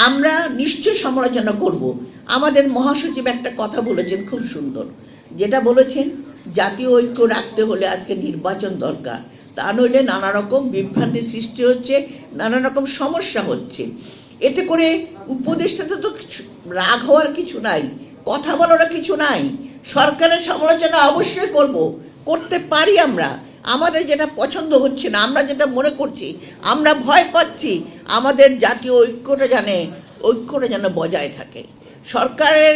আমরা নিশ্চয়ই সমালোচনা করব। আমাদের মহাসচিব একটা কথা বলেছেন খুব সুন্দর, যেটা বলেছেন জাতীয় ঐক্য রাখতে হলে আজকে নির্বাচন দরকার, তা নইলে নানা রকম বিভ্রান্তির সৃষ্টি হচ্ছে, নানা রকম সমস্যা হচ্ছে। এতে করে উপদেষ্টাতে তো রাগ হওয়ার কিছু নাই, কথা বলার কিছু নাই। সরকারের সমালোচনা অবশ্যই করতে পারি আমরা। আমাদের যেটা পছন্দ হচ্ছে না, আমরা যেটা মনে করছি, আমরা ভয় পাচ্ছি, আমাদের জাতীয় ঐক্যটা যেন বজায় থাকে। সরকারের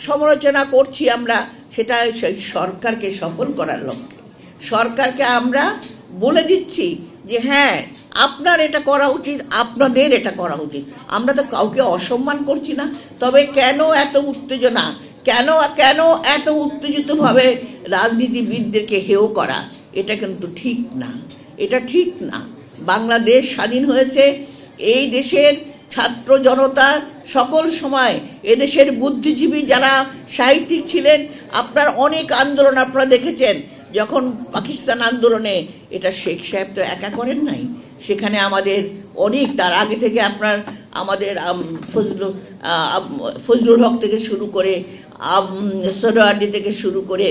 সমালোচনা করছি আমরা, সেটা সেই সরকারকে সফল করার লক্ষ্যে। সরকারকে আমরা বলে দিচ্ছি যে হ্যাঁ, আপনার এটা করা উচিত, আপনাদের এটা করা উচিত। আমরা তো কাউকে অসম্মান করছি না। তবে কেন এত উত্তেজনা, কেন এত উত্তেজিতভাবে রাজনীতিবিদদেরকে হেয় করা, এটা কিন্তু ঠিক না, এটা ঠিক না। বাংলাদেশ স্বাধীন হয়েছে, এই দেশের ছাত্র জনতা সকল সময়, এদেশের বুদ্ধিজীবী যারা সাহিত্যিক ছিলেন, আপনার অনেক আন্দোলন আপনারা দেখেছেন। যখন পাকিস্তান আন্দোলনে, এটা শেখ সাহেব তো একা করেন নাই, সেখানে আমাদের অনেক তার আগে থেকে আপনার আমাদের ফজলুল হক থেকে শুরু করে, সোহরাওয়ার্দী থেকে শুরু করে,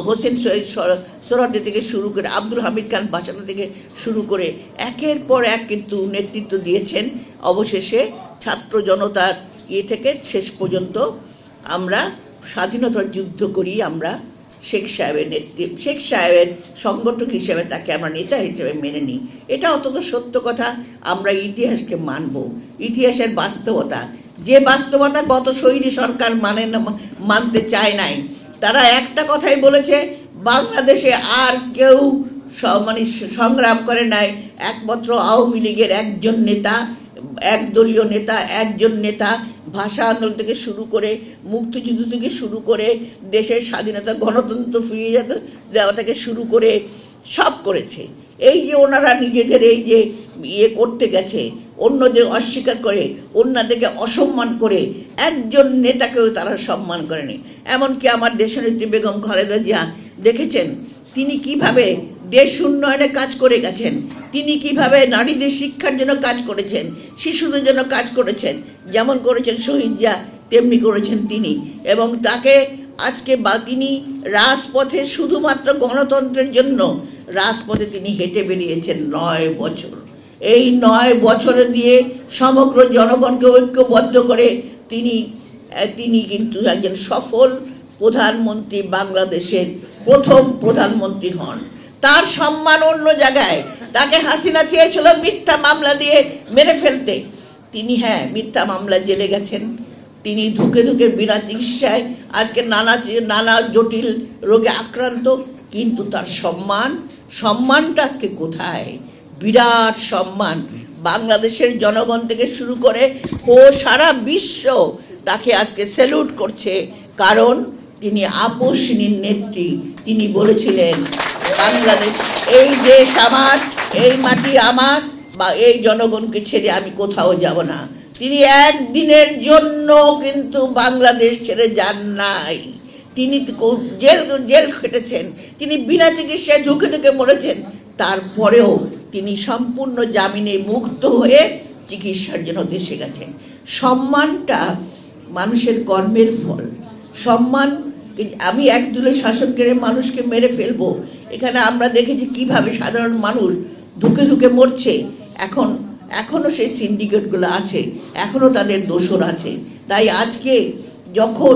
হোসেন শহীদ সোহরাওয়ার্দী থেকে শুরু করে, আব্দুল হামিদ খান ভাসানী থেকে শুরু করে একের পর এক কিন্তু নেতৃত্ব দিয়েছেন। অবশেষে ছাত্র জনতার থেকে শেষ পর্যন্ত আমরা স্বাধীনতার যুদ্ধ করি, আমরা শেখ সাহেবের সংগঠক হিসেবে তাকে আমরা নেতা হিসেবে মেনে নিই। এটা অত্যন্ত সত্য কথা। আমরা ইতিহাসকে মানব, ইতিহাসের বাস্তবতা, যে বাস্তবতা গত শহীদ সরকার মানতে চায় নাই। তারা একটা কথাই বলেছে, বাংলাদেশে আর কেউ সংগ্রাম করে নাই, একমাত্র আওয়ামী লীগের একজন নেতা, একদলীয় নেতা, একজন নেতা ভাষা আন্দোলন থেকে শুরু করে, মুক্তিযুদ্ধ থেকে শুরু করে, দেশের স্বাধীনতা গণতন্ত্র ফিরিয়ে দেওয়া থেকে শুরু করে সব করেছে। এই যে ওনারা নিজেদের এই যে করতে গেছে, অন্যদের অস্বীকার করে, অন্যদেরকে অসম্মান করে, একজন নেতাকেও তারা সম্মান করেনি। এমনকি আমার দেশনেত্রী বেগম খালেদা জিয়া দেখেছেন তিনি কিভাবে দেশ উন্নয়নে কাজ করে গেছেন, তিনি কিভাবে নারীদের শিক্ষার জন্য কাজ করেছেন, শিশুদের জন্য কাজ করেছেন। যেমন করেছেন শহীদ জিয়া, তেমনি করেছেন তিনি। এবং তাকে আজকে তিনি রাজপথে শুধুমাত্র গণতন্ত্রের জন্য রাজপথে তিনি হেঁটে বেরিয়েছেন 9 বছর। এই 9 বছরে দিয়ে সমগ্র জনগণকে ঐক্যবদ্ধ করে তিনি কিন্তু একজন সফল প্রধানমন্ত্রী, বাংলাদেশের প্রথম প্রধানমন্ত্রী হন। তার সম্মান অন্য জায়গায়। তাকে হাসিনা চেয়েছিল মিথ্যা মামলা দিয়ে মেরে ফেলতে, তিনি মিথ্যা মামলা জেলে গেছেন। তিনি ধুকে ধুকে বিনা চিকিৎসায় আজকে নানা জটিল রোগে আক্রান্ত, কিন্তু তার সম্মানটা আজকে কোথায়? বিরাট সম্মান। বাংলাদেশের জনগণ থেকে শুরু করে সারা বিশ্ব তাকে আজকে স্যালুট করছে, কারণ তিনি আপসহীন নেত্রী। তিনি বলেছিলেন বাংলাদেশ, এই দেশ আমার, এই মাটি আমার, বা এই জনগণকে ছেড়ে আমি কোথাও যাব না। তিনি একদিনের জন্য কিন্তু বাংলাদেশ ছেড়ে যান নাই। তিনি জেল খেটেছেন, তিনি বিনা চিকিৎসায় ধুকে ধুকে মরেছেন। তারপরেও তিনি সম্পূর্ণ জামিনে মুক্ত হয়ে চিকিৎসার জন্য দেশে গেছেন। সম্মানটা মানুষের কর্মের ফল। সম্মান, আমি একদলীয় শাসকের মানুষকে মেরে ফেলবো, এখানে আমরা দেখেছি কিভাবে সাধারণ মানুষ ধুকে ধুকে মরছে। এখনো সেই সিন্ডিকেটগুলো আছে, এখনো তাদের দোসর আছে। তাই আজকে যখন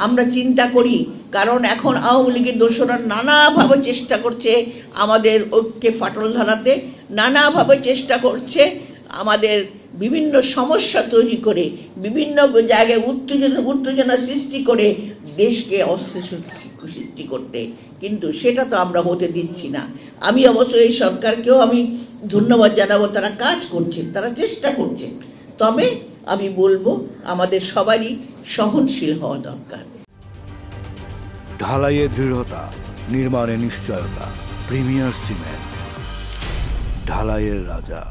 আমরা চিন্তা করি, কারণ এখন আওয়ামী লীগের দোসররা নানাভাবে চেষ্টা করছে আমাদের ঐক্যে ফাটল ধরাতে, নানাভাবে চেষ্টা করছে আমাদের বিভিন্ন সমস্যা তৈরি করে, বিভিন্ন জায়গায় উত্তেজনা সৃষ্টি করে দেশকে অস্থিতিশীল সৃষ্টি করতে, কিন্তু সেটা তো আমরা হতে দিচ্ছি না। আমি অবশ্য এই সরকারকেও আমি ধন্যবাদ জানাবো, তারা কাজ করছেন, তারা চেষ্টা করছেন। তবে আমি বলবো আমাদের সবারই সহনশীল হওয়া দরকার। ঢালাইয়ে দৃঢ়তা, নির্মাণে নিশ্চয়তা, প্রিমিয়ার সিমেন্ট, ঢালাইয়ের রাজা।